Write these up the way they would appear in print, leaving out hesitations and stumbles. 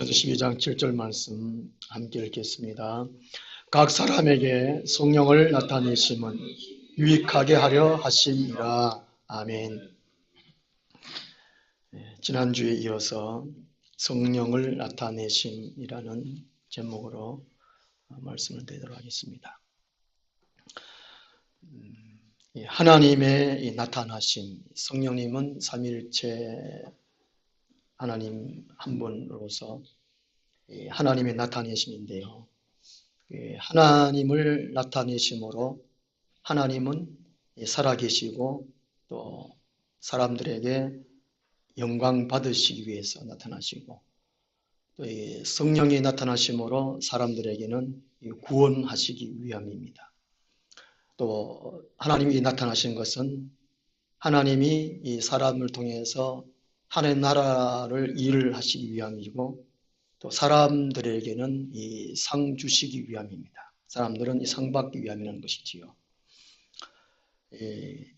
에베소서 12장 7절 말씀 함께 읽겠습니다. 각 사람에게 성령을 나타내심은 유익하게 하려 하심이라. 아멘. 지난주에 이어서 성령을 나타내심이라는 제목으로 말씀을 드리도록 하겠습니다. 하나님의 나타나심, 성령님은 삼위일체 하나님 한 분으로서 하나님의 나타내심인데요. 하나님을 나타내심으로 하나님은 살아계시고 또 사람들에게 영광 받으시기 위해서 나타나시고 또 성령이 나타나심으로 사람들에게는 구원하시기 위함입니다. 또 하나님이 나타나신 것은 하나님이 이 사람을 통해서 하나님의 나라를 일을 하시기 위함이고 또 사람들에게는 이 상 주시기 위함입니다. 사람들은 이 상 받기 위함이라는 것이지요.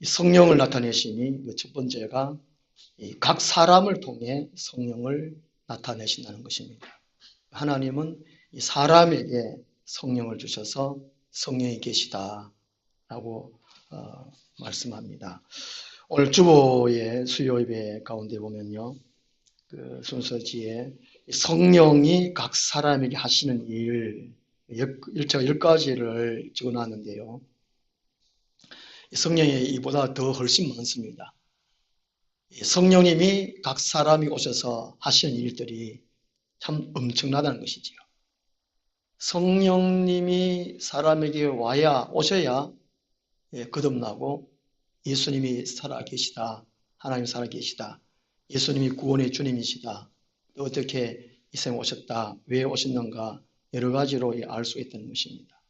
성령을 나타내심이 첫 번째가 각 사람을 통해 성령을 나타내신다는 것입니다. 하나님은 이 사람에게 성령을 주셔서 성령이 계시다라고 말씀합니다. 오늘 주보의 수요 예배 가운데 보면요, 그 순서지에 성령이 각 사람에게 하시는 제가 10가지를 적어놨는데요. 성령이 이보다 더 훨씬 많습니다. 성령님이 각 사람이 오셔서 하시는 일들이 참 엄청나다는 것이지요. 성령님이 사람에게 오셔야 거듭나고 예수님이 살아계시다, 하나님 살아계시다, 예수님이 구원의 주님이시다, 또 어떻게 이 세상에 오셨다, 왜 오셨는가 여러 가지로 알 수 있다는 것입니다.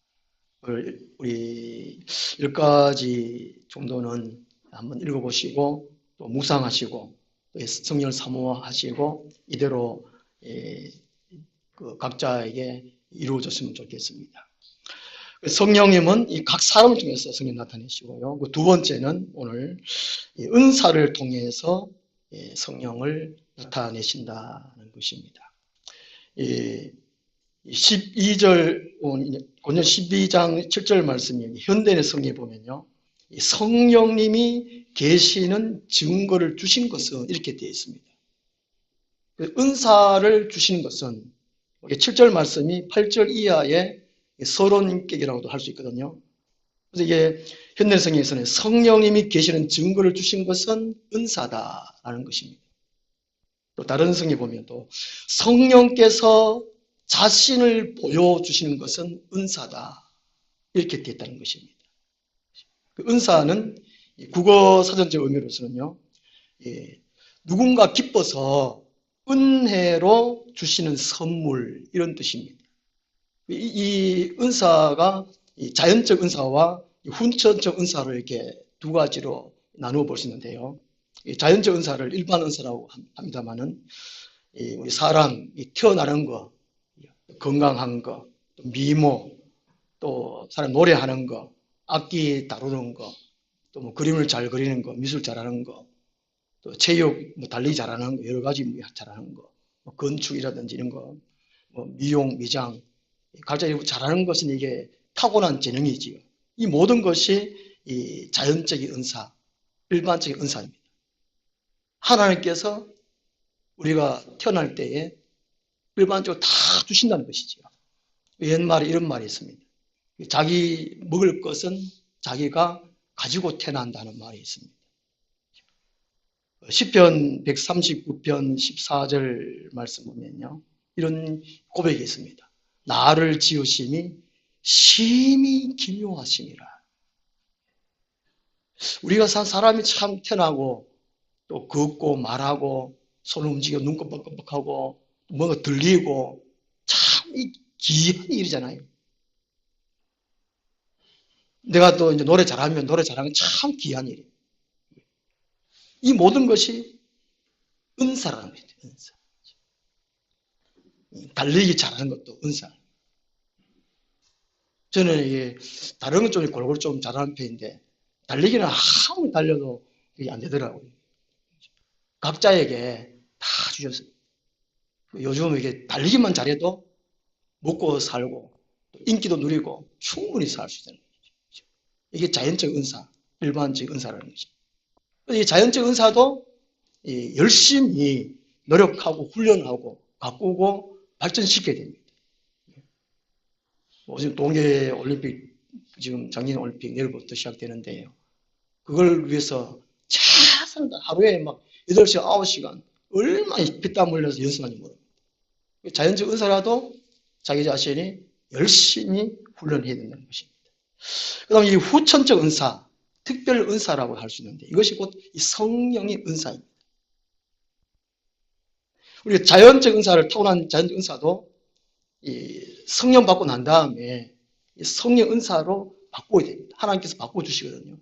우리 10가지 정도는 한번 읽어보시고 또 묵상하시고 또 성령을 사모하시고 이대로 각자에게 이루어졌으면 좋겠습니다. 성령님은 이 각 사람을 통해서 성령 나타내시고요. 두 번째는 오늘 은사를 통해서 성령을 나타내신다는 것입니다. 고린도 12장 7절 말씀이 현대의 성경에 보면요, 성령님이 계시는 증거를 주신 것은 이렇게 되어 있습니다. 은사를 주시는 것은 7절 말씀이 8절 이하의 서론격이라고도 할 수 있거든요. 그래서 이게 현대 성경에서는 성령님이 계시는 증거를 주신 것은 은사다라는 것입니다. 또 다른 성경에 보면 또 성령께서 자신을 보여주시는 것은 은사다 이렇게 되어 있다는 것입니다. 그 은사는 국어 사전적 의미로서는요, 누군가 기뻐서 은혜로 주시는 선물 이런 뜻입니다. 이 은사가 자연적 은사와 훈천적 은사로 이렇게 두 가지로 나누어 볼 수 있는데요. 자연적 은사를 일반 은사라고 합니다만은 우리 사람 태어나는 거, 건강한 거, 또 미모, 또 사람 노래하는 거, 악기 다루는 거, 또 뭐 그림을 잘 그리는 거, 미술 잘하는 거, 또 체육 달리기 잘하는 거, 여러 가지 잘하는 거, 뭐 건축이라든지 이런 거, 뭐 미용, 미장, 각자 잘하는 것은 이게 타고난 재능이지요. 이 모든 것이 이 자연적인 은사, 일반적인 은사입니다. 하나님께서 우리가 태어날 때에 일반적으로 다 주신다는 것이죠. 옛말에 이런 말이 있습니다. 자기 먹을 것은 자기가 가지고 태어난다는 말이 있습니다. 시편 139편 14절 말씀 보면요, 이런 고백이 있습니다. 나를 지으심이 심히 기묘하심이라. 우리가 산 사람이 참 태어나고 또 걷고 말하고 손 움직여 눈 껌뻑껌뻑하고 뭔가 들리고 참 기이한 일이잖아요. 내가 또 이제 노래 잘하면 노래 잘하는 건 참 귀한 일이에요. 이 모든 것이 은사라는 거죠. 은사. 달리기 잘하는 것도 은사. 저는 이게 다른 건 좀 골고루 좀 잘하는 편인데 달리기는 아무리 달려도 이게 안 되더라고요. 각자에게 다 주셨어요. 요즘 이게 달리기만 잘해도 먹고 살고 인기도 누리고 충분히 살 수 있는 거죠. 이게 자연적 은사, 일반적 은사라는 거죠. 이 자연적 은사도 열심히 노력하고 훈련하고 바꾸고 발전시켜야 됩니다. 지금 동계 올림픽, 지금 작년 올림픽 내일부터 시작되는데요. 그걸 위해서 최선을 하루에 막 8시간, 9시간 얼마나 피땀 흘려서 연습하는지 모릅니다. 자연적 은사라도 자기 자신이 열심히 훈련해야 된다는 것입니다. 그 다음에 이 후천적 은사, 특별 은사라고 할 수 있는데 이것이 곧 이 성령의 은사입니다. 우리가 자연적 은사를 타고난 자연적 은사도 이 성령 받고 난 다음에 이 성령 은사로 바꿔야 됩니다. 하나님께서 바꿔주시거든요.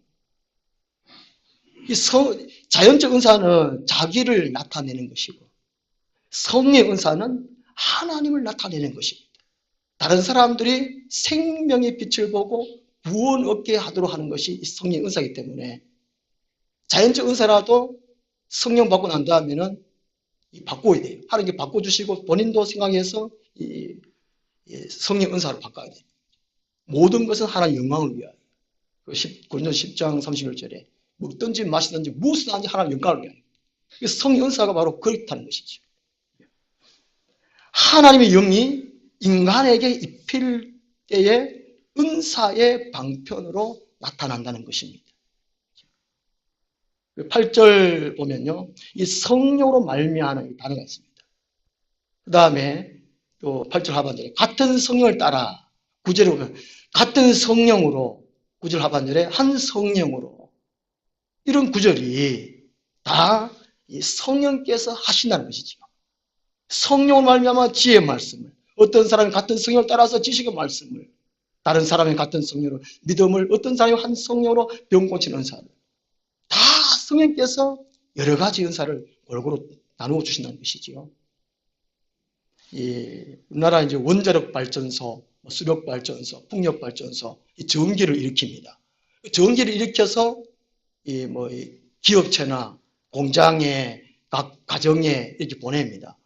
이 자연적 은사는 자기를 나타내는 것이고 성령 은사는 하나님을 나타내는 것입니다. 다른 사람들이 생명의 빛을 보고 구원 얻게 하도록 하는 것이 성령 은사이기 때문에 자연적 은사라도 성령 받고 난 다음에는 바꿔야 돼요. 하나님께 바꿔주시고 본인도 생각해서 이 성령 은사로 바꿔야 돼요. 모든 것은 하나님 영광을 위하여. 고린도 10장 31절에 먹든지 마시든지 무엇을 하든지 하나님 영광을 위하여. 성령 은사가 바로 그렇다는 것이죠. 하나님의 영이 인간에게 입힐 때에 은사의 방편으로 나타난다는 것입니다. 8절 보면요. 이 성령으로 말미암는 단어가 있습니다. 그 다음에 또 8절 하반절에 같은 성령을 따라 9절에 보면 같은 성령으로 9절 하반절에 한 성령으로 이런 구절이 다 이 성령께서 하신다는 것이죠. 성령으로 말미암아 지혜의 말씀을 어떤 사람이 같은 성령을 따라서 지식의 말씀을 다른 사람이 같은 성령으로 믿음을 어떤 사람이 한 성령으로 병 고치는 은사를 다 성령께서 여러 가지 은사를 골고루 나누어 주신다는 것이지요. 우리나라 이제 원자력 발전소, 수력 발전소, 풍력 발전소, 이 전기를 일으킵니다. 전기를 일으켜서 기업체나 공장에 각 가정에 이렇게 보냅니다.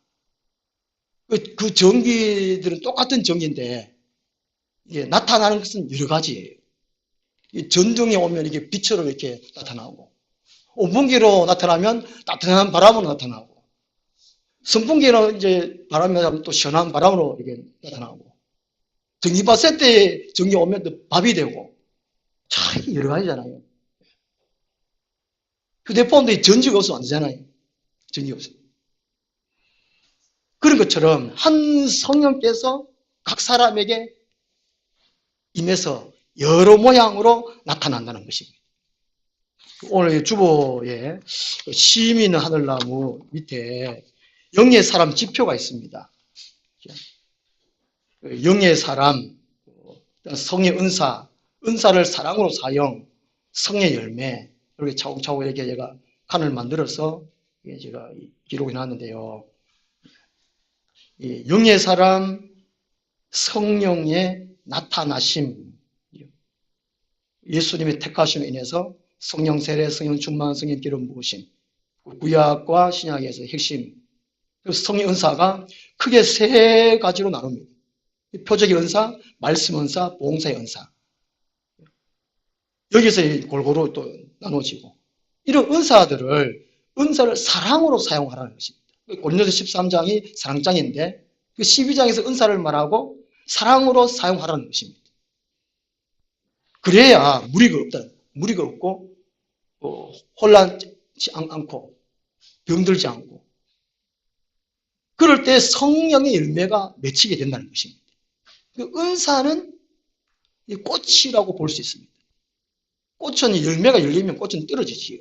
그 전기들은 똑같은 전기인데 이게 나타나는 것은 여러 가지예요. 전등에 오면 이게 빛으로 이렇게 나타나고, 온풍기로 나타나면 따뜻한 바람으로 나타나고, 선풍기로 이제 바람이 나면 또 시원한 바람으로 이렇게 나타나고, 전기밥 셀 때 전기 오면 또 밥이 되고, 참 여러 가지잖아요. 휴대폰도 전지가 없으면 안 되잖아요. 전기가 없어요. 그런 것처럼 한 성령께서 각 사람에게 임해서 여러 모양으로 나타난다는 것입니다. 오늘 주보에 시민 하늘나무 밑에 영의 사람 지표가 있습니다. 영의 사람, 성의 은사, 은사를 사랑으로 사용, 성의 열매, 이렇게 차곡차곡 이렇게 제가 칸을 만들어서 제가 기록해 놨는데요. 영의 사람, 성령의 나타나심, 예수님의 택하심에 인해서 성령 세례, 성령 충만, 성령 기름 부으심, 구약과 신약에서 핵심, 성령 은사가 크게 세 가지로 나눕니다. 표적의 은사, 말씀 은사, 봉사의 은사. 여기서 골고루 또 나눠지고, 이런 은사를 사랑으로 사용하라는 것입니다. 고린도서 13장이 사랑장인데 그 12장에서 은사를 말하고 사랑으로 사용하라는 것입니다. 그래야 무리가 없고 혼란치 않고 병들지 않고 그럴 때 성령의 열매가 맺히게 된다는 것입니다. 그 은사는 꽃이라고 볼 수 있습니다. 꽃은 열매가 열리면 꽃은 떨어지지요.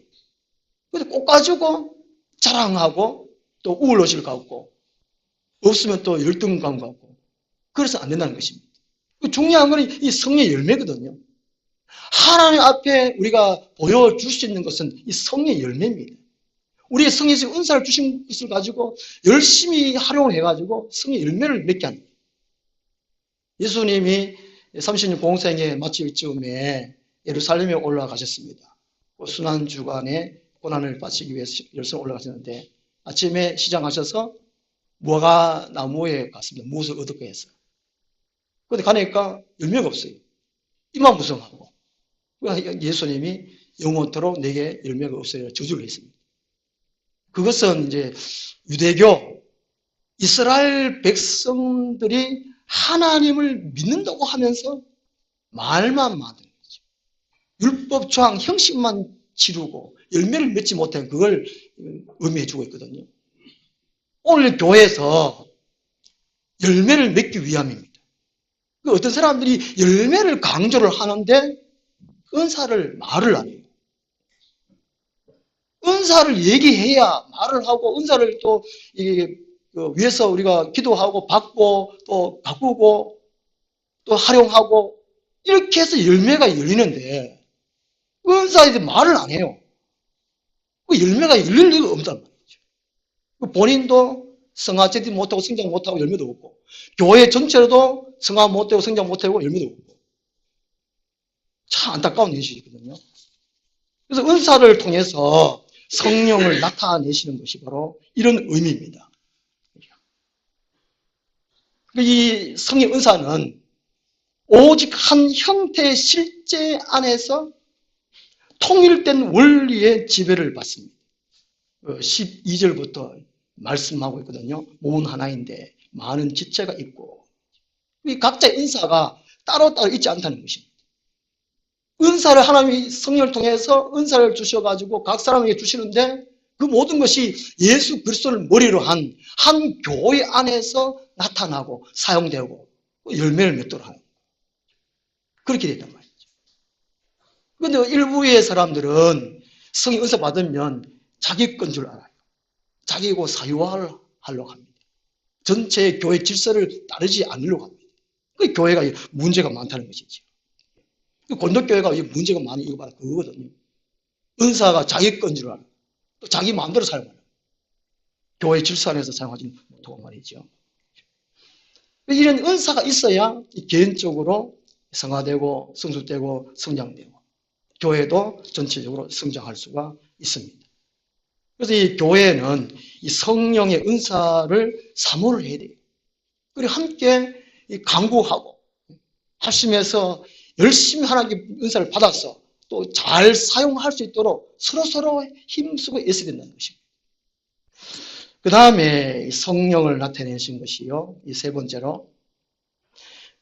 근데 꽃 가지고 자랑하고 또 우울의식을 갖고 없으면 또 열등감 갖고 그래서 안 된다는 것입니다. 중요한 건 이 성령의 열매거든요. 하나님 앞에 우리가 보여줄 수 있는 것은 이 성령의 열매입니다. 우리의 성령에서 은사를 주신 것을 가지고 열심히 활용을 해가지고 성령의 열매를 맺게 합니다. 예수님이 30년 공생에 마칠 즈음에 예루살렘에 올라가셨습니다. 순환주간에 고난을 바치기 위해서 예루살렘 올라가셨는데 아침에 시장하셔서 무화과 나무에 갔습니다. 무엇을 얻을까 해서. 근데 가니까 열매가 없어요. 이만무성하고. 예수님이 영원토록 내게 열매가 없어요. 저주를 했습니다. 그것은 이제 유대교, 이스라엘 백성들이 하나님을 믿는다고 하면서 말만 만드는 거죠. 율법 조항 형식만 치르고 열매를 맺지 못한 그걸 의미해 주고 있거든요. 오늘 교회에서 열매를 맺기 위함입니다. 어떤 사람들이 열매를 강조를 하는데 은사를 말을 안 해요. 은사를 얘기해야 말을 하고 은사를 또 위해서 우리가 기도하고 받고 또 바꾸고 또 활용하고 이렇게 해서 열매가 열리는데 은사에 대해 말을 안 해요. 그 열매가 열릴 리가 없단 말이죠. 본인도 성화제도 못하고 성장 못하고 열매도 없고 교회 전체로도 성화 못하고 성장 못하고 열매도 없고 참 안타까운 현실이거든요. 그래서 은사를 통해서 성령을 나타내시는 것이 바로 이런 의미입니다. 이 성령 은사는 오직 한 형태의 실제 안에서 통일된 원리의 지배를 받습니다. 12절부터 말씀하고 있거든요. 몸은 하나인데 많은 지체가 있고 이 각자의 은사가 따로따로 있지 않다는 것입니다. 은사를 하나님이 성령을 통해서 은사를 주셔가지고 각 사람에게 주시는데 그 모든 것이 예수 그리스도를 머리로 한 교회 안에서 나타나고 사용되고 열매를 맺도록 하는 그렇게 된단 말이죠. 그런데 일부의 사람들은 성령 은사 받으면 자기 건 줄 알아요. 자기고 사유화를 하려고 합니다. 전체 교회 질서를 따르지 않으려고 합니다. 그 교회가 문제가 많다는 것이죠. 건덕교회가 문제가 많이 이거 바로 그거거든요. 은사가 자기 건 줄 알아요. 또 자기 마음대로 사용하는 교회 질서 안에서 사용하지 못하고 말이죠. 이런 은사가 있어야 개인적으로 성화되고 성숙되고 성장되고 교회도 전체적으로 성장할 수가 있습니다. 그래서 이 교회는 이 성령의 은사를 사모를 해야 돼요. 그리고 함께 강구하고 하시면서 열심히 하나님의 은사를 받아서 또 잘 사용할 수 있도록 서로 힘쓰고 있어야 된다는 것입니다. 그 다음에 성령을 나타내신 것이요. 이 세 번째로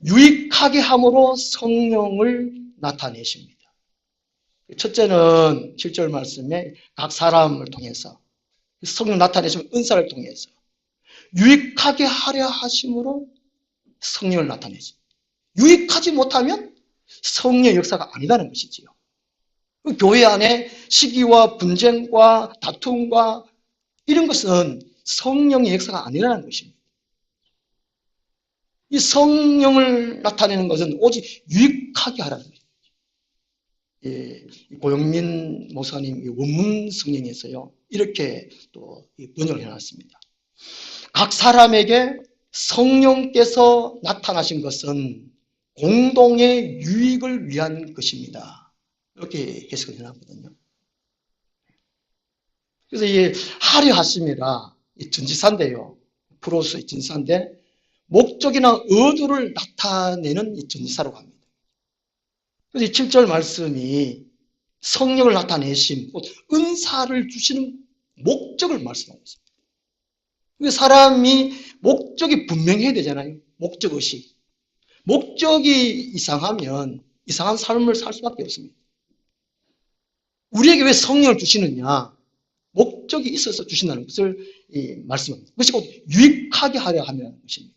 유익하게 함으로 성령을 나타내십니다. 첫째는 7절 말씀에 각 사람을 통해서 성령 나타내시면 은사를 통해서 유익하게 하려 하심으로 성령을 나타내십니다. 유익하지 못하면 성령의 역사가 아니라는 것이지요. 교회 안에 시기와 분쟁과 다툼과 이런 것은 성령의 역사가 아니라는 것입니다. 이 성령을 나타내는 것은 오직 유익하게 하라는 것입니다. 예, 고영민 목사님 원문 성령에서요 이렇게 또 번역을 해놨습니다. 각 사람에게 성령께서 나타나신 것은 공동의 유익을 위한 것입니다. 이렇게 해석을 해놨거든요. 그래서 이게 하려 하심이라 전지사인데요. 프로스의 전지사인데 목적이나 의도를 나타내는 이 전지사라고 합니다. 그래서 이 7절 말씀이 성령을 나타내심, 은사를 주시는 목적을 말씀하고 있습니다. 사람이 목적이 분명해야 되잖아요. 목적의식. 목적이 이상하면 이상한 삶을 살 수밖에 없습니다. 우리에게 왜 성령을 주시느냐? 목적이 있어서 주신다는 것을 말씀합니다. 그것이 곧 유익하게 하려 하는 것입니다.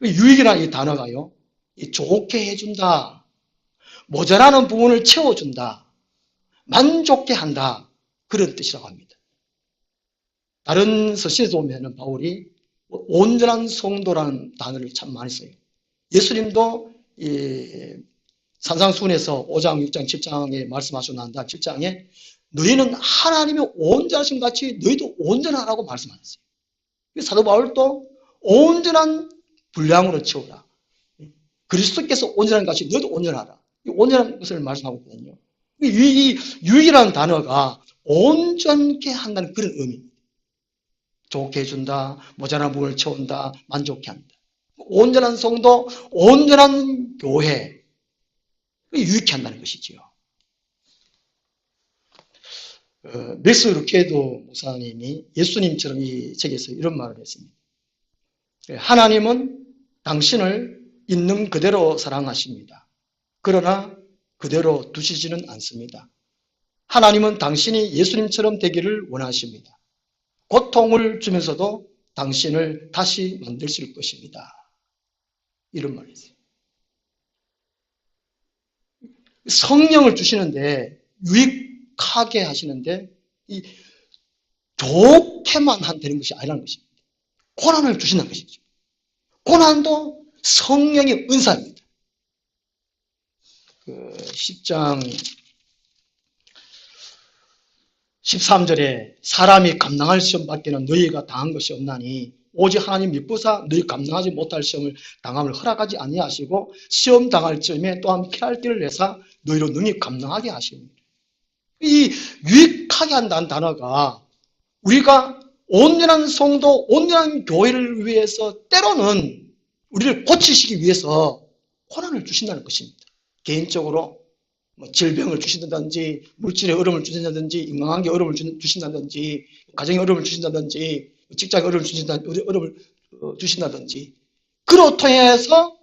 유익이라는 이 단어가요, 좋게 해준다, 모자라는 부분을 채워준다, 만족해 한다, 그런 뜻이라고 합니다. 다른 서신에서 보면 바울이 온전한 성도라는 단어를 참 많이 써요. 예수님도 산상수훈에서 5장, 6장, 7장에 말씀하셨는데 7장에 너희는 하나님의 온전하신 같이 너희도 온전하라고 말씀하셨어요. 사도 바울도 온전한 분량으로 채우라. 그리스도께서 온전한 같이 너희도 온전하라. 온전한 것을 말씀하고 있거든요. 이 유익이라는 단어가 온전케 한다는 그런 의미입니다. 좋게 해준다, 모자란 부분을 채운다, 만족해 한다. 온전한 성도, 온전한 교회, 유익해 한다는 것이지요. 맥스 루케도 목사님이 예수님처럼 이 책에서 이런 말을 했습니다. 하나님은 당신을 있는 그대로 사랑하십니다. 그러나 그대로 두시지는 않습니다. 하나님은 당신이 예수님처럼 되기를 원하십니다. 고통을 주면서도 당신을 다시 만드실 것입니다. 이런 말이 있어요. 성령을 주시는데 유익하게 하시는데 좋게만 되는 것이 아니라는 것입니다. 고난을 주신다는 것이죠. 고난도 성령의 은사입니다. 10장 13절에 사람이 감당할 시험밖에는 너희가 당한 것이 없나니 오직 하나님 미쁘사 너희 감당하지 못할 시험을 당함을 허락하지 아니하시고 시험 당할 즈음에 또한 피할 길을 내사 너희로 능히 감당하게 하십니다. 이 유익하게 한다는 단어가 우리가 온전한 성도, 온전한 교회를 위해서 때로는 우리를 고치시기 위해서 고난을 주신다는 것입니다. 개인적으로 질병을 주신다든지 물질의 어려움을 주신다든지 인간관계 어려움을 주신다든지 가정의 어려움을 주신다든지 직장의 어려움을 주신다든지 그로 통해서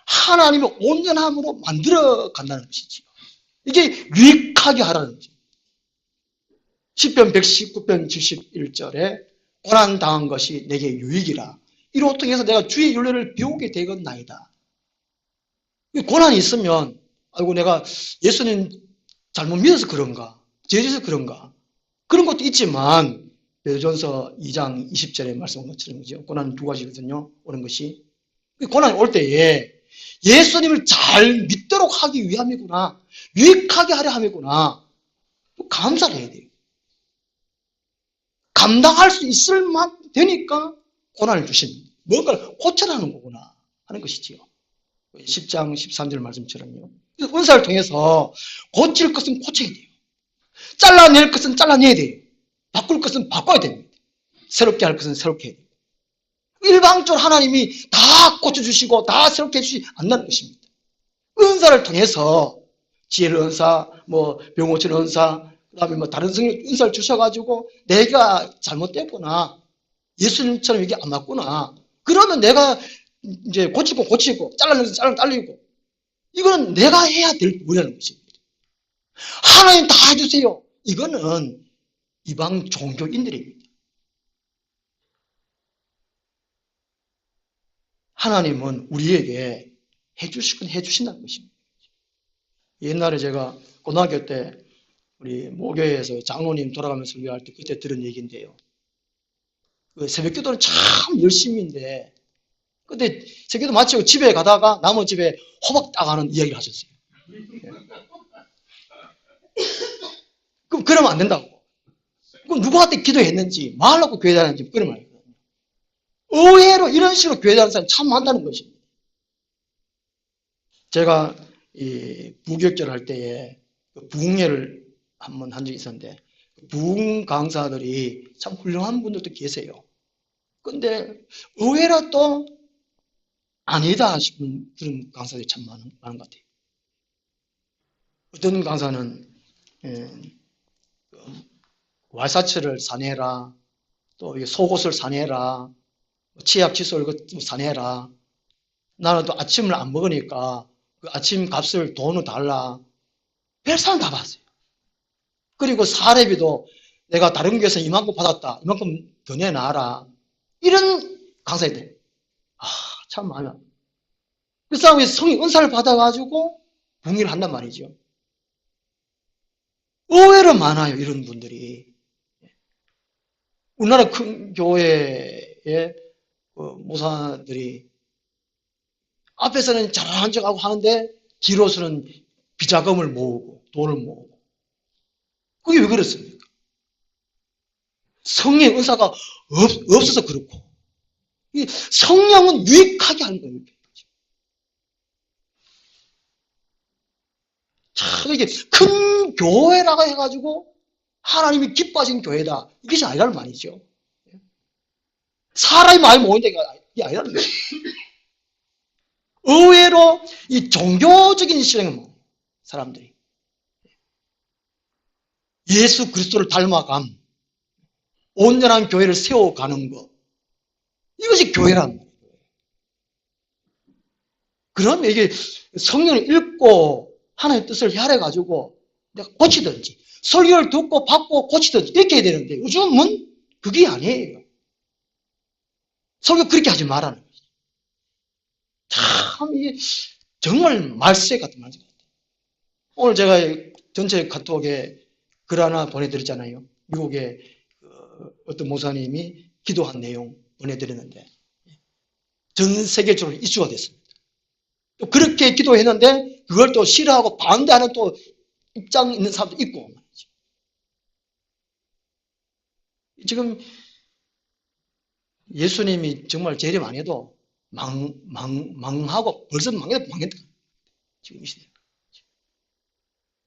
하나님의 온전함으로 만들어 간다는 것이죠. 이게 유익하게 하라는 거죠. 시편 119편 71절에 고난당한 것이 내게 유익이라 이로 통해서 내가 주의 윤례를 배우게 되겠나이다. 고난이 있으면 아이고 내가 예수님 잘못 믿어서 그런가 죄져서 그런가 그런 것도 있지만 베드로전서 2장 20절에 말씀한 것처럼 고난은 두 가지거든요. 오는 것이 고난이 올 때에 예수님을 잘 믿도록 하기 위함이구나 유익하게 하려 함이구나 감사를 해야 돼요. 감당할 수 있을 만큼 되니까 고난을 주십니다. 뭔가를 고쳐라는 거구나 하는 것이지요. 10장 13절 말씀처럼요. 그래서 은사를 통해서 고칠 것은 고쳐야 돼요. 잘라낼 것은 잘라내야 돼요. 바꿀 것은 바꿔야 됩니다. 새롭게 할 것은 새롭게 해야 돼요. 일방적으로 하나님이 다 고쳐주시고 다 새롭게 해주시지 않는 것입니다. 은사를 통해서 지혜의 은사, 병 고치는 은사, 그 다음에 다른 성령 은사를 주셔가지고 내가 잘못됐구나. 예수님처럼 이게 안 맞구나. 그러면 내가 이제 고치고, 잘라내는 것은 잘리고. 이거는 내가 해야 될 부분이라는 것입니다. 하나님 다 해주세요. 이거는 이방 종교인들입니다. 하나님은 우리에게 해주시건 해주신다는 것입니다. 옛날에 제가 고등학교 때 우리 모교회에서 장로님 돌아가면서 설교할 때 그때 들은 얘기인데요. 그 새벽 기도는 참 열심인데 근데 새벽기도 마치고 집에 가다가 남은 집에 호박 따가는 이야기를 하셨어요. 그럼 그러면 안 된다고. 그럼 누구한테 기도했는지 말하고 교회 다녔는지 그런 말이거든요. 의외로 이런 식으로 교회 다니는 사람이 참 많다는 것입니다. 제가 이 부교육제를 할 때에 부흥회를 한번 한 적이 있었는데 부흥 강사들이 참 훌륭한 분들도 계세요. 근데 의외로 또 아니다 싶은 그런 강사들이 참 많은 것 같아요. 어떤 강사는 왈사치를 사내라, 또 속옷을 사내라, 치약 칫솔 사내라. 나는 또 아침을 안 먹으니까 그 아침 값을 돈을 달라. 별사람 다 봤어요. 그리고 사례비도 내가 다른 교회에서 이만큼 받았다. 이만큼 더 내놔라. 이런 강사들. 참 많아. 그 사람이 성의 은사를 받아가지고 부흥회를 한단 말이죠. 의외로 많아요. 이런 분들이. 우리나라 큰 교회의 목사들이 앞에서는 잘하는 척하고 하는데 뒤로서는 비자금을 모으고 돈을 모으고 그게 왜 그렇습니까? 성령의 은사가 없어서 그렇고 성령은 유익하게 하는 거예요. 참 이게 큰 교회라고 해가지고 하나님이 기뻐하신 교회다. 이것이 아니라는 말이죠. 사람이 많이 모인다 이게 아니라는 거예요. 의외로 이 종교적인 실행은 뭐 사람들이 예수 그리스도를 닮아감, 온전한 교회를 세워가는 것, 이것이 교회란 말이에요. 그러면 이게 성경을 읽고 하나님의 뜻을 헤아려가지고 내가 고치든지 설교를 듣고 받고 고치든지 이렇게 해야 되는데 요즘은 그게 아니에요. 설교 그렇게 하지 말라는 거죠. 참 이게 정말 말세 같은 말씀 같아요. 오늘 제가 전체 카톡에 글 하나 보내드렸잖아요. 미국의 어떤 목사님이 기도한 내용 보내드렸는데 전 세계적으로 이슈가 됐습니다. 또 그렇게 기도했는데 그걸 또 싫어하고 반대하는 또 입장 있는 사람도 있고 말이죠. 지금 예수님이 정말 재림 안 해도 망하고 벌써 망했다. 지금 이 시대.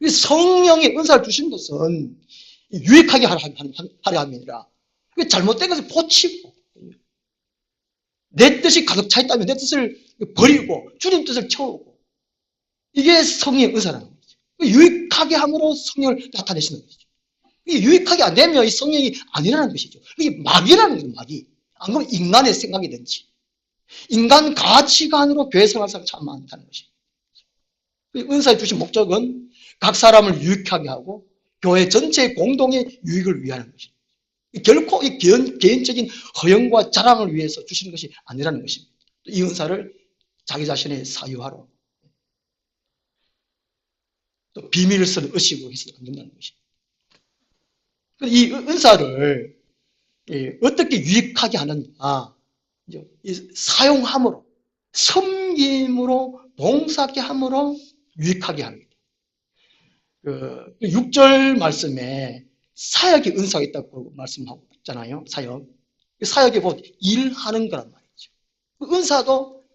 성령의 은사를 주신 것은 유익하게 하려 함이 아니라 잘못된 것을 고치고 내 뜻이 가득 차 있다면 내 뜻을 버리고 주님 뜻을 채우고 이게 성령의 은사라는 거죠. 유익하게 함으로 성령을 나타내시는 거죠. 이게 유익하게 안 되면 이 성령이 아니라는 것이죠. 이게 마귀라는 거죠. 마귀. 안 그러면 인간의 생각이든지 인간 가치관으로 교회 생활 사람이 참 많다는 것입니다. 은사에 주신 목적은 각 사람을 유익하게 하고 교회 전체의 공동의 유익을 위하는 것입니다. 결코 이 개인적인 허영과 자랑을 위해서 주시는 것이 아니라는 것입니다. 이 은사를 자기 자신의 사유화로 또 비밀스러운 의식으로 해서는 안 된다는 것입니다. 이 은사를 어떻게 유익하게 하느냐, 사용함으로, 섬김으로, 봉사하게 함으로 유익하게 합니다. 6절 말씀에 사역의 은사가 있다고 말씀하고 있잖아요. 사역. 사역이 곧 일하는 거란 말이죠. 은사도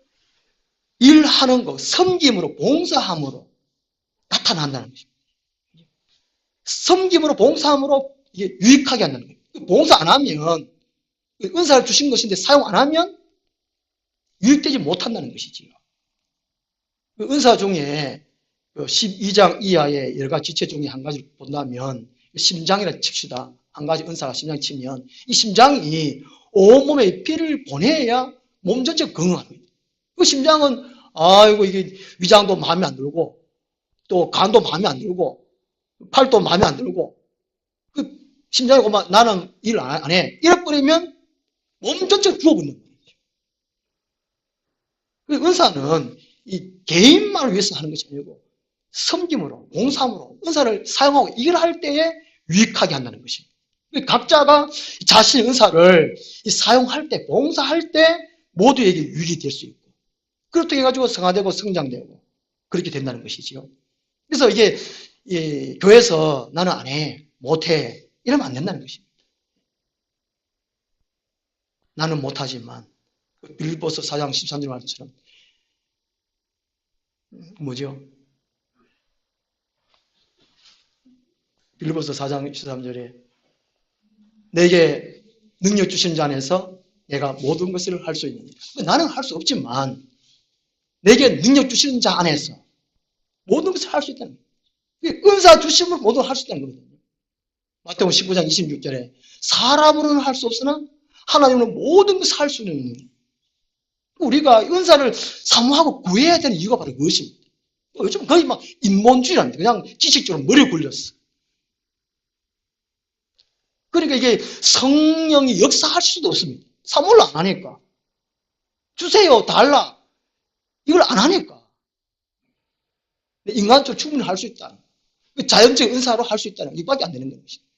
일하는 거, 섬김으로, 봉사함으로 나타난다는 것입니다. 섬김으로, 봉사함으로 이게 유익하게 한다는 거예요. 봉사 안 하면, 은사를 주신 것인데 사용 안 하면 유익되지 못한다는 것이지요. 은사 중에 12장 이하의 여러 가지 지체 중에 한 가지를 본다면 심장이라 칩시다. 한 가지 은사가 심장이 치면 이 심장이 온몸에 피를 보내야 몸 전체가 건강합니다. 그 심장은 아이고 이게 위장도 마음에 안 들고 또 간도 마음에 안 들고 팔도 마음에 안 들고 그 심장이 오면 나는 일 안 해. 이래버리면 몸 전체가 죽어버리는 거예요. 그 은사는 이 개인만을 위해서 하는 것이 아니고 섬김으로, 봉사함으로 은사를 사용하고 일을 할 때에 유익하게 한다는 것입니다. 각자가 자신의 은사를 사용할 때, 봉사할 때 모두에게 유익이 될 수 있고 그렇게 해가지고 성화되고 성장되고 그렇게 된다는 것이지요. 그래서 이게 교회에서 나는 안 해, 못해 이러면 안 된다는 것입니다. 나는 못하지만 빌립보서 4장 13절 말씀처럼 뭐죠? 빌립보서 4장 13절에 내게 능력 주신 자 안에서 내가 모든 것을 할 수 있느니라. 나는 할 수 없지만 내게 능력 주시는 자 안에서 모든 것을 할 수 있다는 거예요. 은사 주심을 모두 할 수 있다는 거거든요. 마태복음 19장 26절에 사람으로는 할 수 없으나 하나님은 모든 것을 할 수 있는 우리가 은사를 사모하고 구해야 되는 이유가 바로 그것입니다. 요즘 거의 막 인본주의랍니다. 그냥 지식적으로 머리 굴렸어. 그러니까 이게 성령이 역사할 수도 없습니다. 사모를 안 하니까. 주세요, 달라. 이걸 안 하니까. 인간적으로 충분히 할 수 있다. 자연적 은사로 할 수 있다는 이밖에 안 되는 것입니다.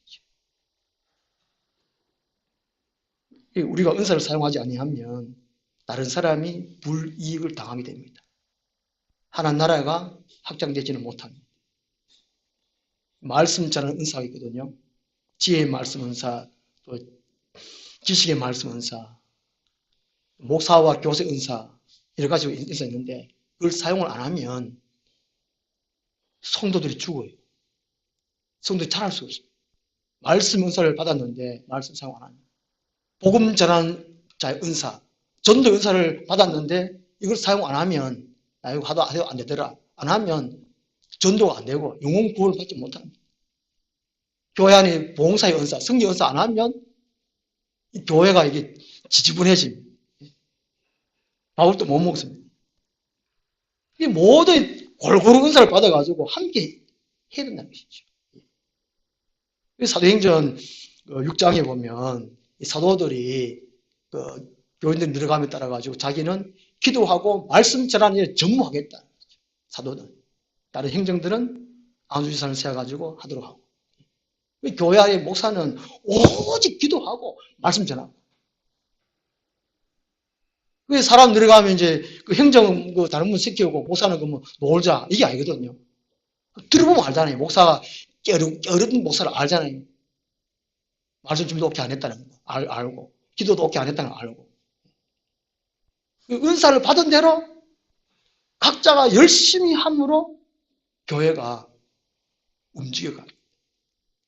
우리가 은사를 사용하지 아니하면 다른 사람이 불이익을 당하게 됩니다. 하나님 나라가 확장되지는 못합니다. 말씀 전하는 은사가 있거든요. 지혜의 말씀 은사, 또 지식의 말씀 은사, 목사와 교세 은사 여러 가지가 있는데 그걸 사용을 안 하면 성도들이 죽어요. 성도들이 자랄 수 없어요. 말씀 은사를 받았는데 말씀 사용 안 하면 복음 전하는 각자의 은사, 전도 은사를 받았는데 이걸 사용 안 하면, 나 이거 하도 안 되더라. 안 하면 전도가 안 되고 영혼 구원을 받지 못합니다. 교회 안에 봉사의 은사, 성령 은사 안 하면 이 교회가 이게 지지분해집니다. 밥을 또 못 먹습니다. 이 모든 골고루 은사를 받아가지고 함께 해야 된다는 것이죠. 사도행전 6장에 보면 이 사도들이 교인들 늘어감에 따라 가지고 자기는 기도하고 말씀 전하는 일에 전무하겠다. 사도들. 다른 행정들은 안수지산을 세워가지고 하도록 하고. 교회의 목사는 오직 기도하고 말씀 전하고. 그 사람 늘어가면 이제 그 행정 다른 분 시키고 목사는 그뭐 놀자 이게 아니거든요. 들어보면 알잖아요. 목사가 어른 목사를 알잖아요. 말씀 준비도 오케이 안 했다는 거 알고 기도도 오케이 안 했다는 거 알고 그 은사를 받은 대로 각자가 열심히 함으로 교회가 움직여갑니다.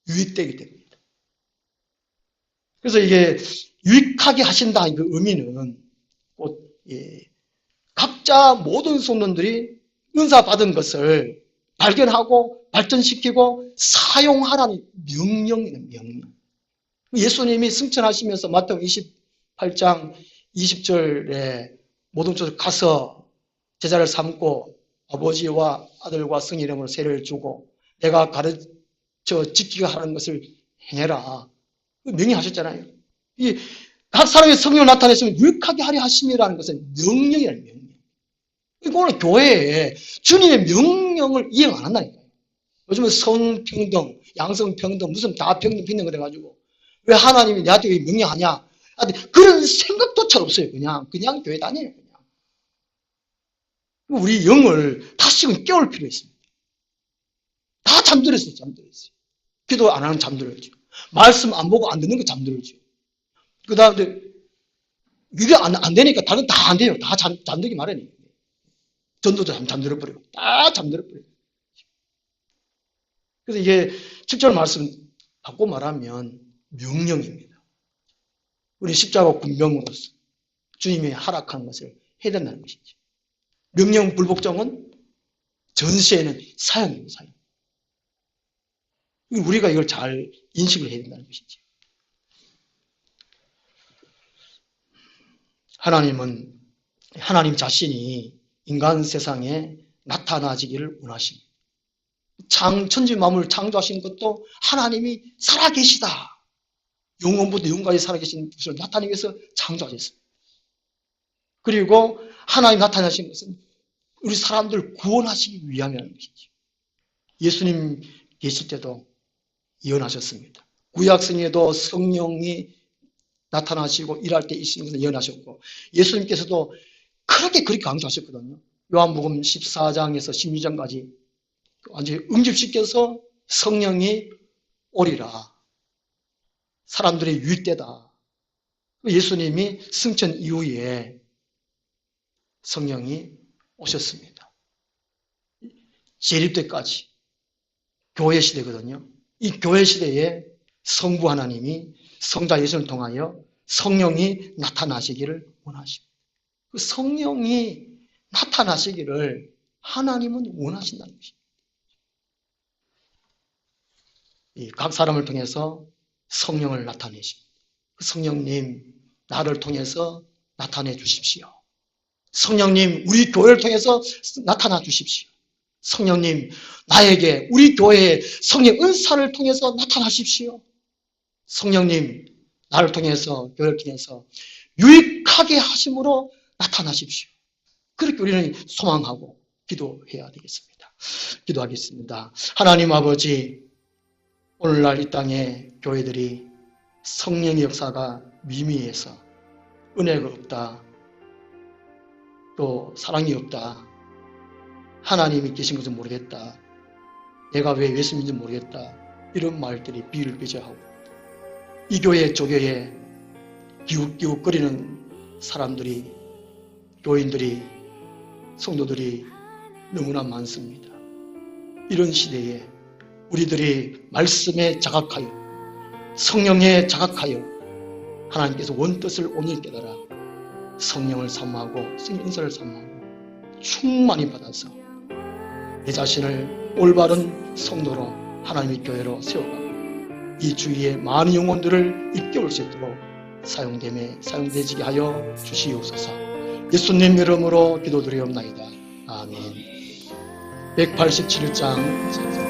유익되게 됩니다. 그래서 이게 유익하게 하신다 그 의미는 곧 각자 모든 성도들이 은사 받은 것을 발견하고 발전시키고 사용하라는 명령이에요. 명령. 예수님이 승천하시면서 마태복음 28장 20절에 모든 곳에 가서 제자를 삼고 아버지와 아들과 성령 이름으로 세례를 주고 내가 가르쳐 지키게 하는 것을 행해라. 명령하셨잖아요. 이 각 사람의 성령을 나타냈으면 유익하게 하려 하심이라는 것은 명령이라는 명령. 이거는 교회에 주님의 명령을 이행 안 한다니까요. 요즘은 성평등, 양성평등, 무슨 다평등 그래가지고 왜 하나님이 나한테 명령하냐? 그런 생각조차 없어요. 그냥 교회 다녀요. 그냥. 우리 영을 다시금 깨울 필요 있습니다. 다 잠들었어요. 기도 안 하면 잠들었죠. 말씀 안 보고 안 듣는 거 잠들었죠. 그 다음에 이게 안 되니까 다른 다 안 돼요. 다 잠들기 마련이에요. 전도도 잠들어버리고 다 잠들어버려요. 그래서 이게 7절 말씀 바꿔 말하면 명령입니다. 우리 십자가 군병으로서 주님이 허락하는 것을 해야 된다는 것이죠. 명령 불복종은 전시에는 사형입니다. 사형. 우리가 이걸 잘 인식을 해야 된다는 것이죠. 하나님은 하나님 자신이 인간 세상에 나타나지기를 원하십니다. 천지 만물을 창조하신 것도 하나님이 살아계시다. 영원부터 영원까지 살아계신 것을 나타내기 위해서 창조하셨습니다. 그리고 하나님 나타나신 것은 우리 사람들 구원하시기 위함이라는 것이죠. 예수님 계실 때도 예언하셨습니다. 구약성에도 성령이 나타나시고 일할 때 있으신 것을 예언하셨고 예수님께서도 그렇게 강조하셨거든요. 요한복음 14장에서 16장까지 완전히 응집시켜서 성령이 오리라. 사람들의 유익되다. 예수님이 승천 이후에 성령이 오셨습니다. 재림 때까지 교회 시대거든요. 이 교회 시대에 성부 하나님이 성자 예수를 통하여 성령이 나타나시기를 원하십니다. 그 성령이 나타나시기를 하나님은 원하신다는 것입니다. 각 사람을 통해서 성령을 나타내십니다. 그 성령님 나를 통해서 나타내 주십시오. 성령님 우리 교회를 통해서 나타나 주십시오. 성령님 나에게 우리 교회의 성령 은사를 통해서 나타나십시오. 성령님 나를 통해서 교회를 통해서 유익하게 하심으로 나타나십시오. 그렇게 우리는 소망하고 기도해야 되겠습니다. 기도하겠습니다. 하나님 아버지, 오늘날 이 땅에 교회들이 성령의 역사가 미미해서 은혜가 없다, 또 사랑이 없다, 하나님이 계신 것은 모르겠다, 내가 왜 예수님인지 모르겠다, 이런 말들이 비를 비자하고 이 교회 저 교회에 기웃기웃거리는 사람들이, 교인들이, 성도들이 너무나 많습니다. 이런 시대에 우리들이 말씀에 자각하여 성령에 자각하여 하나님께서 원뜻을 오늘 깨달아 성령을 사모하고 성령 인사를 사모하고 충만히 받아서 내 자신을 올바른 성도로 하나님의 교회로 세워가고 이 주위에 많은 영혼들을 일깨울 수 있도록 사용되지게 하여 주시옵소서. 예수님 이름으로 기도드리옵나이다. 아멘. 187장